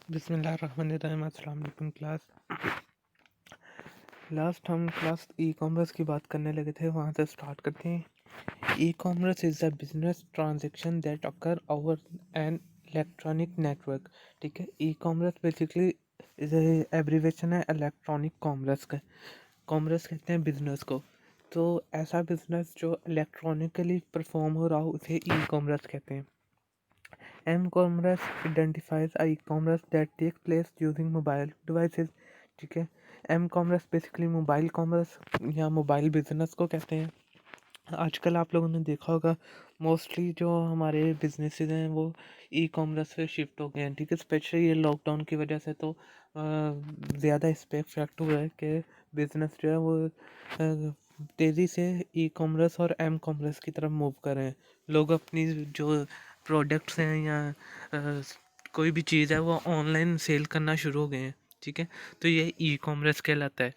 बिस्मिल्लाहिर्रहमानिर्रहीम। अस्सलाम वालेकुम क्लास। लास्ट हम क्लास ई कॉमर्स की बात करने लगे थे, वहाँ से स्टार्ट करते हैं। E commerce is a business transaction that occur over an electronic network. ठीक है, e commerce basically is abbreviation है इलेक्ट्रॉनिक कॉमर्स का। कॉमर्स कहते हैं बिजनेस को, तो ऐसा बिजनेस जो इलेक्ट्रॉनिकली परफॉर्म हो रहा हो उसे ई कॉमर्स कहते हैं। M-commerce identifies a e-commerce that takes place using mobile devices। ठीक है, M commerce basically mobile commerce या मोबाइल बिजनेस को कहते हैं। आजकल आप लोगों ने देखा होगा मोस्टली जो हमारे बिजनेसेस हैं वो ई कॉमर्स पे शिफ्ट हो गए हैं। ठीक है, स्पेशली ये लॉकडाउन की वजह से तो ज़्यादा इस पे इफेक्ट हुआ है कि बिजनेस जो है वो तेज़ी से ई कॉमर्स और एम कॉमर्स की तरफ मूव कर रहे हैं। लोग अपनी जो प्रोडक्ट्स हैं या कोई भी चीज़ है वो ऑनलाइन सेल करना शुरू हो गए हैं। ठीक है, तो ये ई कॉमर्स कहलाता है।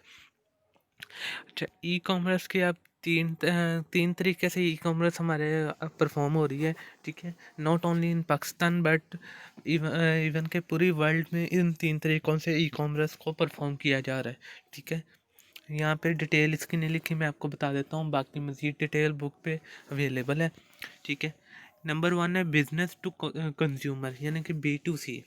अच्छा, ई कॉमर्स की अब तीन तरीके से ई कॉमर्स हमारे परफॉर्म हो रही है। ठीक है, not only in Pakistan but even के पूरी वर्ल्ड में इन तीन तरीकों से ई कॉमर्स को परफॉर्म किया जा रहा है। ठीक है, यहाँ पे डिटेल इसकी नहीं लिखी, मैं आपको बता देता हूँ, बाकी मज़ीद डिटेल बुक पे अवेलेबल है। ठीक है, नंबर 1 है बिजनेस टू कंज्यूमर यानी कि B2C।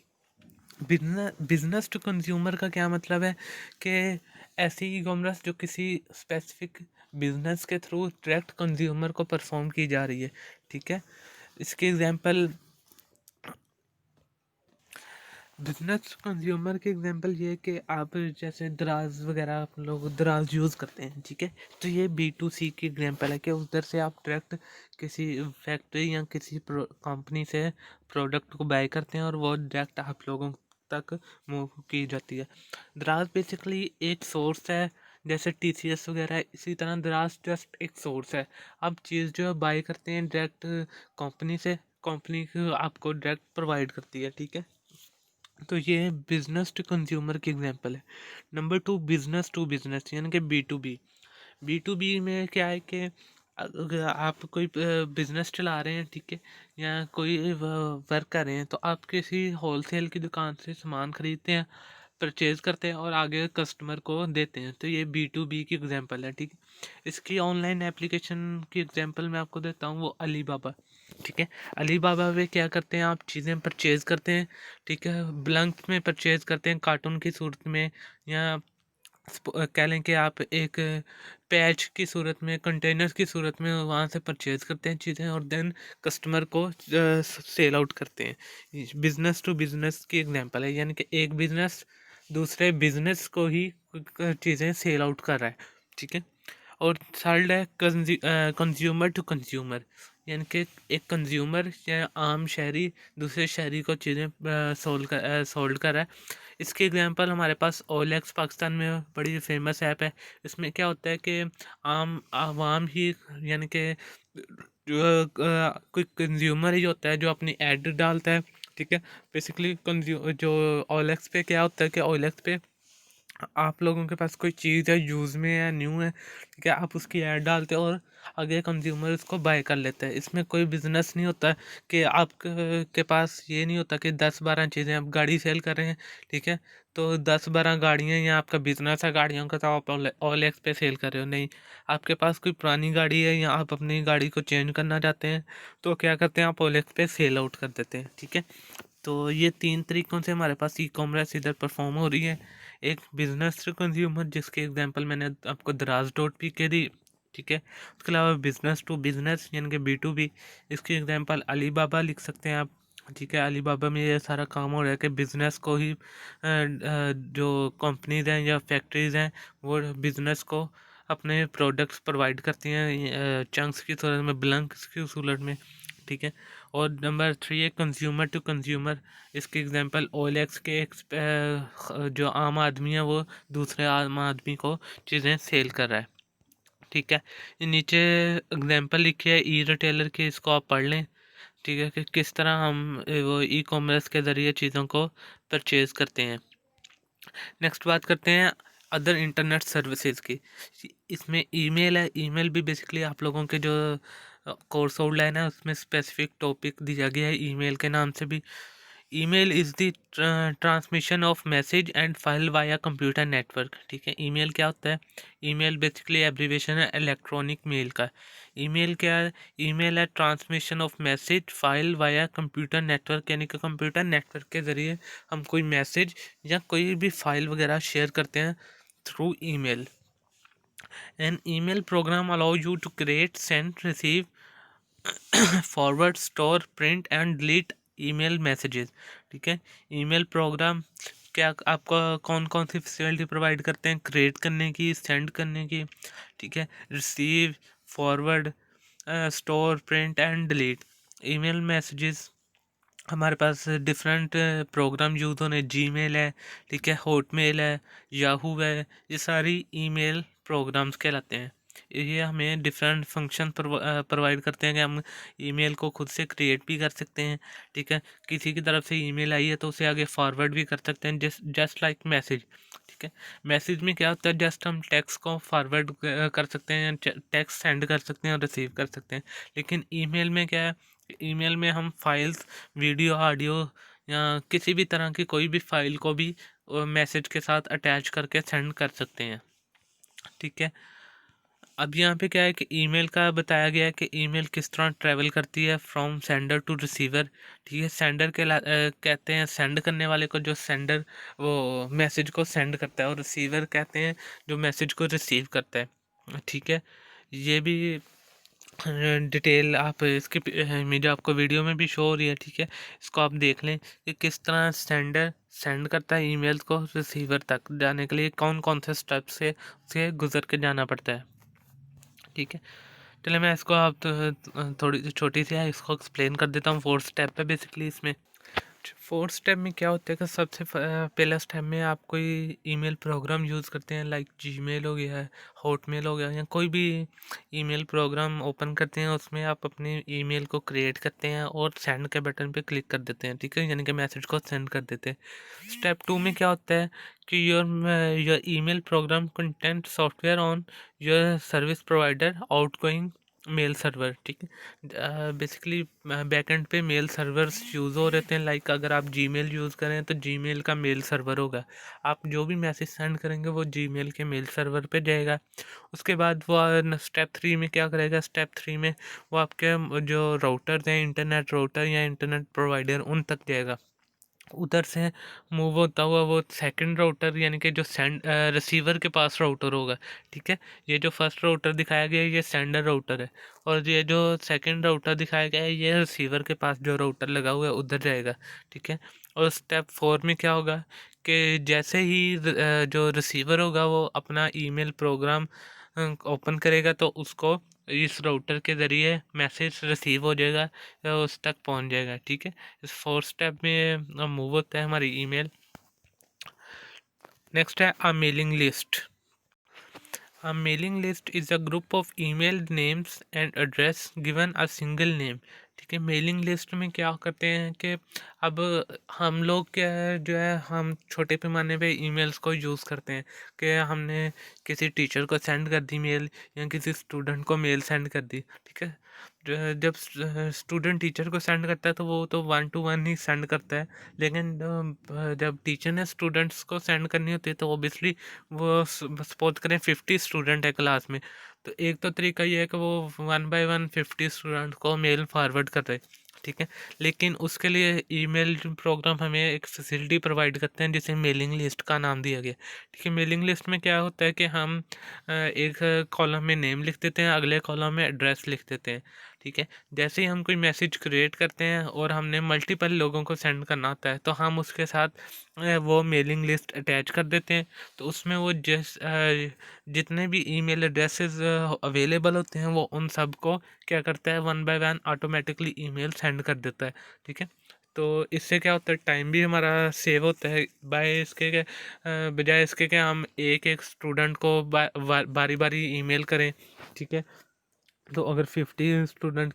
बिजनेस टू कंज्यूमर का क्या मतलब है कि ऐसी ई कॉमर्स जो किसी स्पेसिफिक बिजनेस के थ्रू डायरेक्ट कंज्यूमर को परफॉर्म की जा रही है। ठीक है, इसके एग्जांपल बिजनेस कंज्यूमर के एग्जांपल ये है कि आप जैसे दराज वगैरह आप लोग दराज यूज़ करते हैं। ठीक है, तो ये B2C की एग्जांपल है कि उधर से आप डायरेक्ट किसी फैक्ट्री या किसी कंपनी से प्रोडक्ट को बाय करते हैं और वो डायरेक्ट आप लोगों तक मूव की जाती है। दराज बेसिकली एक सोर्स है, जैसे TCS वगैरह है, इसी तरह दराज जस्ट एक सोर्स है। आप चीज़ जो है बाय करते हैं डायरेक्ट कंपनी से, कंपनी आपको डायरेक्ट प्रोवाइड करती है। ठीक है, तो ये बिजनेस टू कंज्यूमर की एग्जांपल है। नंबर 2 बिजनेस टू बिजनेस यानी कि B2B में क्या है कि अगर आप कोई बिजनेस चला रहे हैं, ठीक है, या कोई वर्क कर रहे हैं, तो आप किसी होलसेल की दुकान से सामान खरीदते हैं, परचेज करते हैं और आगे कस्टमर को देते हैं, तो ये B2B की एग्जांपल है। ठीक है, इसकी ऑनलाइन एप्लीकेशन की एग्जांपल मैं आपको देता हूँ, वो अली बाबा। ठीक है, अली बाबा में क्या करते हैं, आप चीज़ें परचेज करते हैं। ठीक है, ब्लंक में परचेज करते हैं, कार्टून की सूरत में, या कह लें कि आप एक पैच की सूरत में, कंटेनर्स की सूरत में वहाँ से परचेज करते हैं चीज़ें और देन कस्टमर को सेल आउट करते हैं। बिजनेस टू बिजनेस की एग्जांपल है, यानी कि एक बिजनेस दूसरे बिजनेस को ही चीज़ें सेल आउट कर रहा है। ठीक है, और थर्ड है कंज्यूमर टू कंज्यूमर, यानी कि एक कंज्यूमर या आम शहरी दूसरे शहरी को चीज़ें सोल्ड कर रहा है। इसके एग्जांपल हमारे पास OLX पाकिस्तान में बड़ी फेमस ऐप है। इसमें क्या होता है कि आम आवाम ही यानी कि जो कोई कंज्यूमर ही होता है जो अपनी ऐड डालता है। ठीक है, बेसिकली जो OLX पे क्या होता है कि OLX पे आप लोगों के पास कोई चीज़ है, यूज़ में है, न्यू है, ठीक है, आप उसकी ऐड डालते हो और आगे कंज्यूमर उसको बाय कर लेता है। इसमें कोई बिजनेस नहीं होता कि आप के पास ये नहीं होता कि 10-12 चीज़ें आप गाड़ी सेल कर रहे हैं। ठीक है, तो 10-12 गाड़ियाँ या आपका बिजनेस है गाड़ियों का, तो आप OLX पे सेल कर रहे हो, नहीं। आपके पास कोई पुरानी गाड़ी है या आप अपनी गाड़ी को चेंज करना चाहते हैं, तो क्या करते हैं, आप OLX पे सेल आउट कर देते हैं। ठीक है, तो ये तीन तरीकों से हमारे पास ई कॉमर्स इधर परफॉर्म हो रही है। एक बिजनेस टू कंज्यूमर जिसके एग्जांपल मैंने आपको दराज.p के दी। ठीक है, उसके अलावा बिजनेस टू बिजनेस यानी कि B2B, इसकी एग्जांपल अली बाबा लिख सकते हैं आप। ठीक है, अली बाबा में ये सारा काम हो रहा है कि बिजनेस को ही जो कंपनीज हैं या फैक्ट्रीज हैं वो बिजनेस को अपने प्रोडक्ट्स प्रोवाइड करती हैं चंक्स की सूरत में, ब्लंक्स की सूरत में। ठीक है, और नंबर 3 है कंज्यूमर टू कंज्यूमर। इसके एग्जांपल OLX के जो आम आदमी है वो दूसरे आम आदमी को चीज़ें सेल कर रहा है। ठीक है, ये नीचे एग्जांपल लिखी है ई रिटेलर की, इसको आप पढ़ लें। ठीक है, कि किस तरह हम वो ई कॉमर्स के ज़रिए चीज़ों को परचेज़ करते हैं। नेक्स्ट बात करते हैं अदर इंटरनेट सर्विसेज की। इसमें ईमेल है, ईमेल भी बेसिकली आप लोगों के जो कोर्स आउटलाइन है उसमें स्पेसिफिक टॉपिक दिया गया है ईमेल के नाम से भी। Email is the transmission of message and file via computer network. ठीक है, ईमेल क्या होता है? ईमेल बेसिकली एब्रीवेशन है इलेक्ट्रॉनिक मेल का। ईमेल क्या है? ईमेल है transmission of message file via computer network, यानी कि कंप्यूटर नेटवर्क के ज़रिए हम कोई मैसेज या कोई भी फाइल वगैरह शेयर करते हैं through email. An email program allow you to create, send, receive, forward, store, print and delete email messages. ठीक है, ईमेल प्रोग्राम क्या आपको कौन कौन सी फैसिलिटी प्रोवाइड करते हैं? क्रिएट करने की, सेंड करने की, ठीक है, receive, forward, store, print and delete email messages. हमारे पास डिफरेंट प्रोग्राम यूज़ होने, जीमेल है, ठीक है, हॉटमेल है, याहू है, ये सारी ईमेल प्रोग्राम्स कहलाते हैं। ये हमें डिफरेंट फंक्शन प्रोवाइड करते हैं कि हम ईमेल को खुद से क्रिएट भी कर सकते हैं। ठीक है, किसी की तरफ से ईमेल आई है तो उसे आगे फॉरवर्ड भी कर सकते हैं, जस्ट लाइक मैसेज। ठीक है, मैसेज में क्या होता है? जस्ट हम टेक्स्ट को फॉरवर्ड कर सकते हैं, टेक्स्ट सेंड कर सकते हैं और रिसीव कर सकते हैं। लेकिन ईमेल में क्या है? ईमेल में हम फाइल्स, वीडियो, ऑडियो या किसी भी तरह की कोई भी फाइल को भी मैसेज के साथ अटैच करके सेंड कर सकते हैं। ठीक है, अब यहाँ पे क्या है कि ईमेल का बताया गया है कि ईमेल किस तरह ट्रैवल करती है फ्रॉम सेंडर टू रिसीवर। ठीक है, सेंडर के कहते हैं सेंड करने वाले को, जो सेंडर वो मैसेज को सेंड करता है, और रिसीवर कहते हैं जो मैसेज को रिसीव करता है। ठीक है, ये भी डिटेल आप इसकी इमेज आपको वीडियो में भी शो हो रही है। ठीक है, इसको आप देख लें कि किस तरह सेंडर सेंड करता है ईमेल को रिसीवर तक जाने के लिए कौन कौन से स्टेप से गुजर के जाना पड़ता है। ठीक है, चलिए मैं इसको आप थोड़ी छोटी सी है इसको एक्सप्लेन कर देता हूँ। फोर्थ स्टेप है बेसिकली इसमें। फोर्थ स्टेप में क्या होता है कि सबसे पहला स्टेप में आप कोई ईमेल प्रोग्राम यूज़ करते हैं, लाइक जीमेल हो गया है, हॉटमेल हो गया, या कोई भी ईमेल प्रोग्राम ओपन करते हैं, उसमें आप अपने ईमेल को क्रिएट करते हैं और सेंड के बटन पे क्लिक कर देते हैं। ठीक है, यानी कि मैसेज को सेंड कर देते हैं। स्टेप 2 में क्या होता है कि your email program content software on your service provider outgoing mail server. ठीक है, बेसिकली बैकएंड पे मेल सर्वर्स यूज़ हो रहते हैं। लाइक अगर आप जीमेल यूज़ करें तो जीमेल का मेल सर्वर होगा, आप जो भी मैसेज सेंड करेंगे वो जीमेल के मेल सर्वर पे जाएगा। उसके बाद वो स्टेप 3 में क्या करेगा? स्टेप 3 में वो आपके जो राउटर हैं, इंटरनेट राउटर या इंटरनेट प्रोवाइडर, उन तक जाएगा। उधर से मूव होता हुआ वो सेकंड राउटर, यानी कि जो सेंड रिसीवर के पास राउटर होगा। ठीक है, ये जो फर्स्ट राउटर दिखाया गया है ये सेंडर राउटर है, और ये जो सेकंड राउटर दिखाया गया है ये रिसीवर के पास जो राउटर लगा हुआ है उधर जाएगा। ठीक है, और स्टेप 4 में क्या होगा कि जैसे ही जो रिसीवर होगा वो अपना ईमेल प्रोग्राम ओपन करेगा तो उसको इस राउटर के ज़रिए मैसेज रिसीव हो जाएगा या उस तक पहुंच जाएगा। ठीक है, इस फोर्थ स्टेप में मूव होता है हमारी ईमेल। नेक्स्ट है a mailing list. A mailing list is a group of email names and address given a single name। ठीक है, मेलिंग लिस्ट में क्या करते हैं कि अब हम लोग क्या है जो है हम छोटे पैमाने पे ईमेल्स को यूज़ करते हैं कि हमने किसी टीचर को सेंड कर दी मेल या किसी स्टूडेंट को मेल सेंड कर दी। ठीक है, जब स्टूडेंट टीचर को सेंड करता है तो वो तो 1 to 1 ही सेंड करता है, लेकिन जब टीचर ने स्टूडेंट्स को सेंड करनी होती है तो ऑब्वियसली वो सपोज करें 50 स्टूडेंट है क्लास में, तो एक तो तरीका ये है कि वो 1 by 1 50 स्टूडेंट को मेल फॉरवर्ड कर रहे। ठीक है, लेकिन उसके लिए ईमेल प्रोग्राम हमें एक फैसिलिटी प्रोवाइड करते हैं जिसे मेलिंग लिस्ट का नाम दिया गया। ठीक है, मेलिंग लिस्ट में क्या होता है कि हम एक कॉलम में नेम लिख देते हैं, अगले कॉलम में एड्रेस लिख देते हैं। ठीक है, जैसे ही हम कोई मैसेज क्रिएट करते हैं और हमने मल्टीपल लोगों को सेंड करना होता है तो हम उसके साथ वो मेलिंग लिस्ट अटैच कर देते हैं। तो उसमें वो जितने भी ईमेल एड्रेसेस अवेलेबल होते हैं वो उन सब को क्या करता है 1 by 1 ऑटोमेटिकली ईमेल सेंड कर देता है। ठीक है, तो इससे क्या होता है टाइम भी हमारा सेव होता है बाय इसके के बजाय इसके कि हम एक एक स्टूडेंट को बारी बारी ईमेल करें। ठीक है, तो अगर 50 स्ट्रेंथ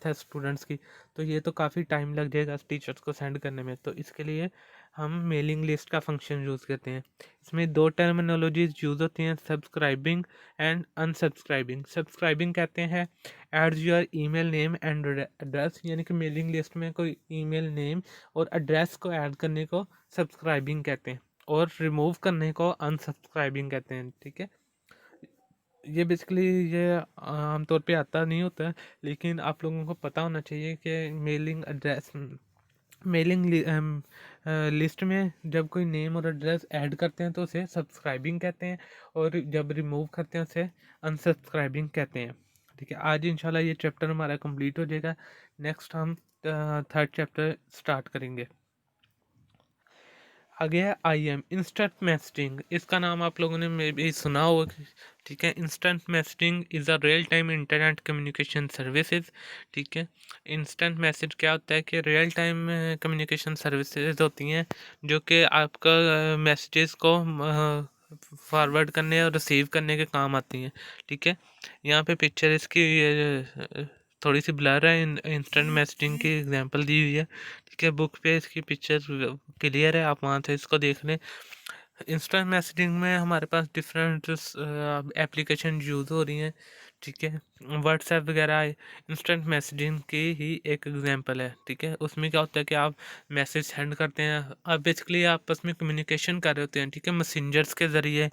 है स्टूडेंट्स की, तो ये तो काफ़ी टाइम लग जाएगा टीचर्स को सेंड करने में। तो इसके लिए हम मेलिंग लिस्ट का फंक्शन यूज़ करते हैं। इसमें दो टर्मिनोलॉजीज यूज़ होती हैं, सब्सक्राइबिंग एंड अनसब्सक्राइबिंग। सब्सक्राइबिंग कहते हैं add your email name and address, यानी कि मेलिंग लिस्ट में कोई ईमेल नेम और एड्रेस को ऐड करने को सब्सक्राइबिंग कहते हैं, और रिमूव करने को अनसब्सक्राइबिंग कहते हैं। ठीक है, ये बेसिकली ये आमतौर पे आता नहीं होता है, लेकिन आप लोगों को पता होना चाहिए कि मेलिंग एड्रेस, मेलिंग लिस्ट में जब कोई नेम और एड्रेस ऐड करते हैं तो उसे सब्सक्राइबिंग कहते हैं, और जब रिमूव करते हैं उसे अनसब्सक्राइबिंग कहते हैं। ठीक है, आज इंशाल्लाह ये चैप्टर हमारा कंप्लीट हो जाएगा। नेक्स्ट हम थर्ड चैप्टर स्टार्ट करेंगे। आगे है IM इंस्टेंट मैसेजिंग। इसका नाम आप लोगों ने मे भी सुना होगा। ठीक है, instant messaging is a real time internet communication services. ठीक है, इंस्टेंट मैसेज क्या होता है कि रियल टाइम कम्युनिकेशन सर्विसेज होती हैं जो कि आपका मैसेजेस को फॉरवर्ड करने और रिसीव करने के काम आती हैं। ठीक है, यहाँ पे पिक्चर इसकी थोड़ी सी ब्लर है, इंस्टेंट मैसेजिंग की एग्जांपल दी हुई है। ठीक है, बुक पे इसकी पिक्चर क्लियर है, आप वहाँ से इसको देख लें। इंस्टेंट मैसेजिंग में हमारे पास डिफरेंट एप्लीकेशन यूज़ हो रही हैं। ठीक है, व्हाट्सएप वगैरह इंस्टेंट मैसेजिंग की ही एक एग्जांपल है। ठीक है, उसमें क्या होता है कि आप मैसेज सेंड करते हैं, आप बेसिकली आपस में कम्युनिकेशन कर रहे होते हैं। ठीक है, मैसेंजर्स के ज़रिए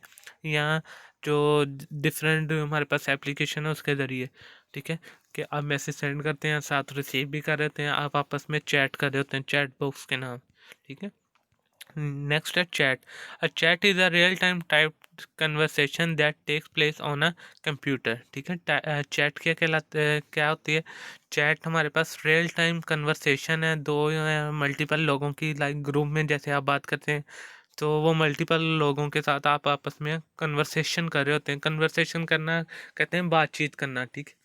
या जो डिफरेंट हमारे पास एप्लीकेशन है उसके ज़रिए। ठीक है, कि आप मैसेज सेंड करते हैं, साथ रिसीव भी कर रहे होते हैं, आप आपस में चैट कर रहे होते हैं, चैट बॉक्स के नाम। ठीक है, नेक्स्ट है chat. A chat is a real time type conversation that takes place on a computer. ठीक है, चैट क्या कहलाता है, क्या होती है? चैट हमारे पास रियल टाइम कन्वर्सेशन है, दो या मल्टीपल लोगों की, लाइक ग्रुप में जैसे आप बात करते हैं, तो वो मल्टीपल लोगों के साथ आप आपस में कन्वर्सेशन कर रहे होते हैं। कन्वर्सेशन करना कहते हैं बातचीत करना। ठीक है,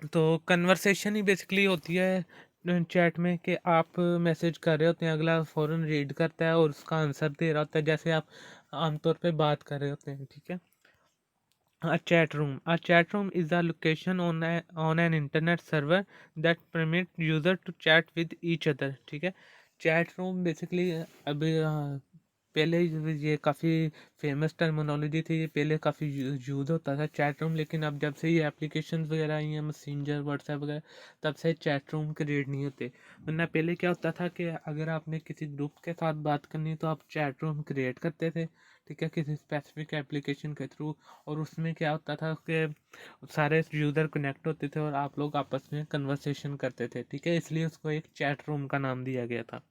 तो कन्वर्सेशन ही बेसिकली होती है चैट में कि आप मैसेज कर रहे होते हैं, अगला फ़ौरन रीड करता है और उसका आंसर दे रहा होता है, जैसे आप आमतौर पे बात कर रहे होते हैं। ठीक है, a chat room is a location on an internet server that permit user to chat with each other। ठीक है, चैट रूम बेसिकली अभी पहले ये काफ़ी फेमस टर्मिनोलॉजी थी, ये पहले काफ़ी यूज़ होता था चैट रूम, लेकिन अब जब से ये एप्लीकेशंस वगैरह आई हैं, मैसेंजर व्हाट्सएप वगैरह, तब से चैट रूम क्रिएट नहीं होते। वरना पहले क्या होता था कि अगर आपने किसी ग्रुप के साथ बात करनी है तो आप चैट रूम क्रिएट करते थे। ठीक है, किसी स्पेसिफिक एप्लीकेशन के थ्रू, और उसमें क्या होता था कि सारे यूज़र कनेक्ट होते थे और आप लोग आपस में कन्वर्सेशन करते थे। ठीक है, इसलिए उसको एक चैट रूम का नाम दिया गया था।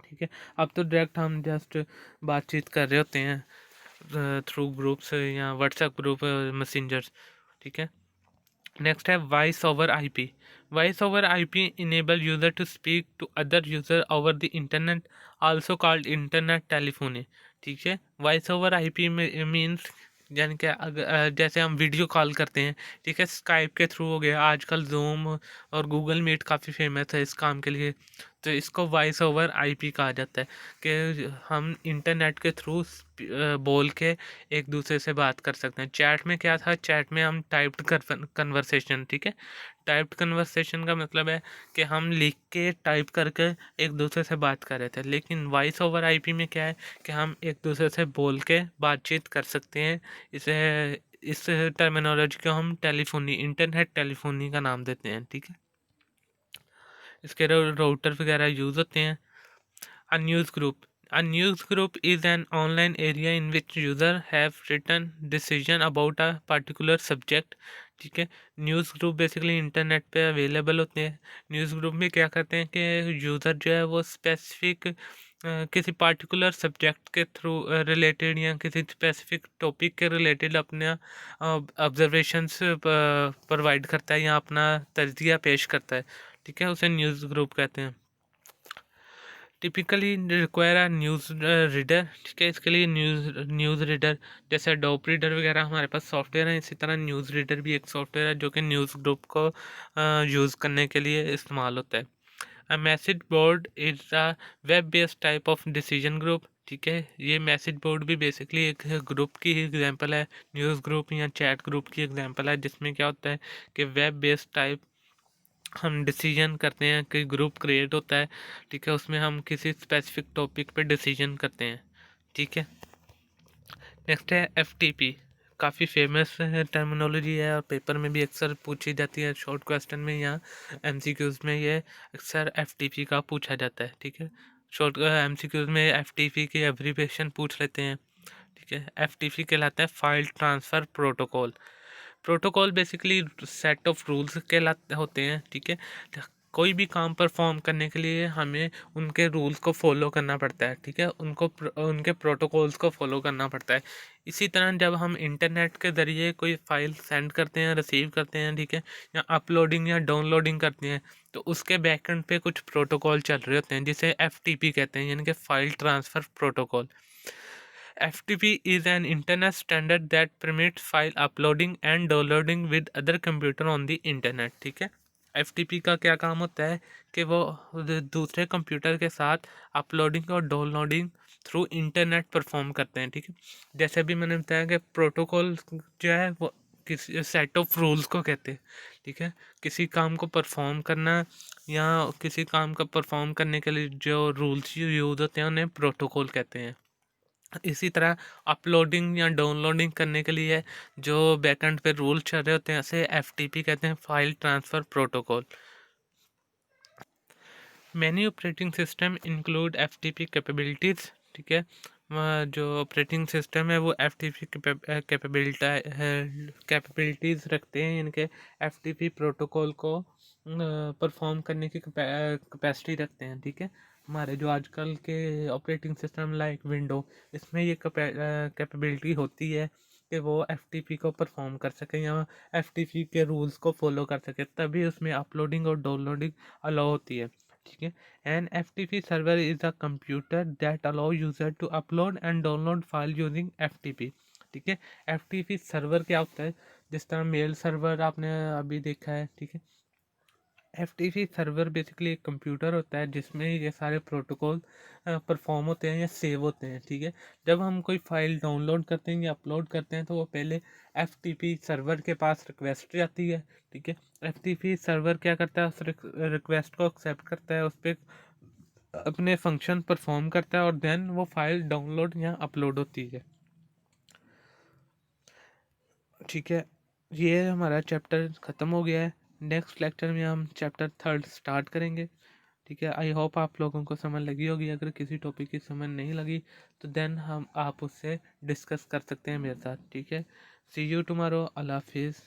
ठीक है, अब तो डायरेक्ट हम जस्ट बातचीत कर रहे होते हैं थ्रू ग्रुप्स या व्हाट्सएप ग्रुप मैसेंजर्स। ठीक है, नेक्स्ट है voice over IP. Voice over IP enable user to speak to other user over the internet, also called internet telephony. ठीक है, वॉइस ओवर आईपी में मीन्स, यानी कि अगर जैसे हम वीडियो कॉल करते हैं, ठीक है, स्काइप के थ्रू हो गया, आजकल जूम और गूगल मीट काफ़ी फेमस है इस काम के लिए, तो इसको वॉइस ओवर आईपी कहा जाता है कि हम इंटरनेट के थ्रू बोल के एक दूसरे से बात कर सकते हैं। चैट में क्या था, चैट में हम टाइप्ड कन्वर्सेशन। ठीक है, टाइप्ड कन्वर्सेशन का मतलब है कि हम लिख के टाइप करके एक दूसरे से बात कर रहे थे, लेकिन वॉइस ओवर आईपी में क्या है कि हम एक दूसरे से बोल के बातचीत कर सकते हैं। इसे इस टर्मिनोलॉजी को हम टेलीफोनी, इंटरनेट टेलीफोनी का नाम देते हैं। ठीक है, इसके राउटर वगैरह यूज़ होते हैं। A news group. A news group is an online area in which users have written decision about a particular subject। ठीक है, न्यूज़ ग्रुप बेसिकली इंटरनेट पे अवेलेबल होते हैं। न्यूज़ ग्रुप में क्या करते हैं कि यूज़र जो है वो स्पेसिफिक किसी पार्टिकुलर सब्जेक्ट के थ्रू रिलेटेड या किसी स्पेसिफिक टॉपिक के रिलेटेड अपना ऑब्जर्वेशंस प्रोवाइड करता है या अपना तज्जिया पेश करता है। ठीक है, उसे न्यूज़ ग्रुप कहते हैं। Typically require a news reader. ठीक है, इसके लिए न्यूज़ रीडर जैसे डॉप रीडर वगैरह हमारे पास सॉफ्टवेयर है, इसी तरह न्यूज़ रीडर भी एक सॉफ्टवेयर है जो कि न्यूज़ ग्रुप को यूज़ करने के लिए इस्तेमाल होता है। A message board is a web based type of decision group. ठीक है। ये मैसेज बोर्ड भी बेसिकली एक ग्रुप की एग्जांपल है, न्यूज़ ग्रुप या चैट ग्रुप की एग्जांपल है, जिसमें क्या होता है कि वेब बेस्ड टाइप हम डिसीजन करते हैं कि ग्रुप क्रिएट होता है, ठीक है, उसमें हम किसी स्पेसिफिक टॉपिक पे डिसीजन करते हैं, ठीक है। नेक्स्ट है एफटीपी, काफ़ी फेमस टर्मिनोलॉजी है और पेपर में भी अक्सर पूछी जाती है, शॉर्ट क्वेश्चन में या एमसीक्यूज में ये अक्सर एफटीपी का पूछा जाता है, ठीक है। शॉर्ट एमसीक्यूज में एफटीपी की एब्रीविएशन पूछ लेते हैं, ठीक है। एफटीपी कहलाता है file transfer protocol. Protocol basically set of rules के होते हैं, ठीक है। कोई भी काम परफॉर्म करने के लिए हमें उनके रूल्स को फॉलो करना पड़ता है, ठीक है, उनके प्रोटोकॉल्स को फॉलो करना पड़ता है। इसी तरह जब हम इंटरनेट के ज़रिए कोई फाइल सेंड करते हैं, रिसीव करते हैं, ठीक है, या अपलोडिंग या डाउनलोडिंग करते हैं, तो उसके बैकएंड पे कुछ प्रोटोकॉल चल रहे होते हैं जिसे एफटीपी कहते हैं, यानी कि file transfer protocol. FTP is an internet standard that permits file uploading and downloading with other computer on the internet, ठीक है। FTP का क्या काम होता है कि वो दूसरे कंप्यूटर के साथ अपलोडिंग और डाउनलोडिंग थ्रू इंटरनेट परफॉर्म करते हैं, ठीक है। जैसे भी मैंने बताया कि प्रोटोकॉल जो है वो किसी सेट ऑफ रूल्स को कहते हैं, ठीक है। किसी काम को परफॉर्म करना या किसी काम का परफॉर्म करने के लिए जो रूल्स यूज होते हैं उन्हें प्रोटोकॉल कहते हैं। इसी तरह अपलोडिंग या डाउनलोडिंग करने के लिए जो बैकएंड पे रूल चल रहे होते हैं उसे एफटीपी कहते हैं, file transfer protocol. Many operating system include FTP capabilities, ठीक है। जो ऑपरेटिंग सिस्टम है वो एफटीपी कैपेबिलिटीज़ रखते हैं, इनके एफटीपी प्रोटोकॉल को परफॉर्म करने की कैपेसिटी रखते हैं, ठीक है। हमारे जो आजकल के ऑपरेटिंग सिस्टम लाइक विंडो, इसमें ये कैपेबिलिटी होती है कि वो एफटीपी को परफॉर्म कर सके या एफटीपी के रूल्स को फॉलो कर सके, तभी उसमें अपलोडिंग और डाउनलोडिंग अलाउ होती है, ठीक है। An FTP server is a computer that allow user to upload and download file using FTP, ठीक है। FTP सर्वर क्या होता है, जिस तरह मेल सर्वर आपने अभी देखा है, ठीक है। FTP सर्वर बेसिकली एक कंप्यूटर होता है जिसमें ये सारे प्रोटोकॉल परफॉर्म होते हैं या सेव होते हैं, ठीक है। जब हम कोई फाइल डाउनलोड करते हैं या अपलोड करते हैं तो वो पहले FTP सर्वर के पास रिक्वेस्ट जाती है, ठीक है। FTP सर्वर क्या करता है, उस रिक्वेस्ट को एक्सेप्ट करता है, उस पर अपने फंक्शन परफॉर्म करता है और देन वो फाइल डाउनलोड या अपलोड होती है, ठीक है। ये हमारा चैप्टर ख़त्म हो गया है। नेक्स्ट लेक्चर में हम चैप्टर 3 स्टार्ट करेंगे, ठीक है। आई होप आप लोगों को समझ लगी होगी। अगर किसी टॉपिक की समझ नहीं लगी तो देन आप उससे डिस्कस कर सकते हैं मेरे साथ, ठीक है। सी यू टुमारो। अल्लाह हाफिज़।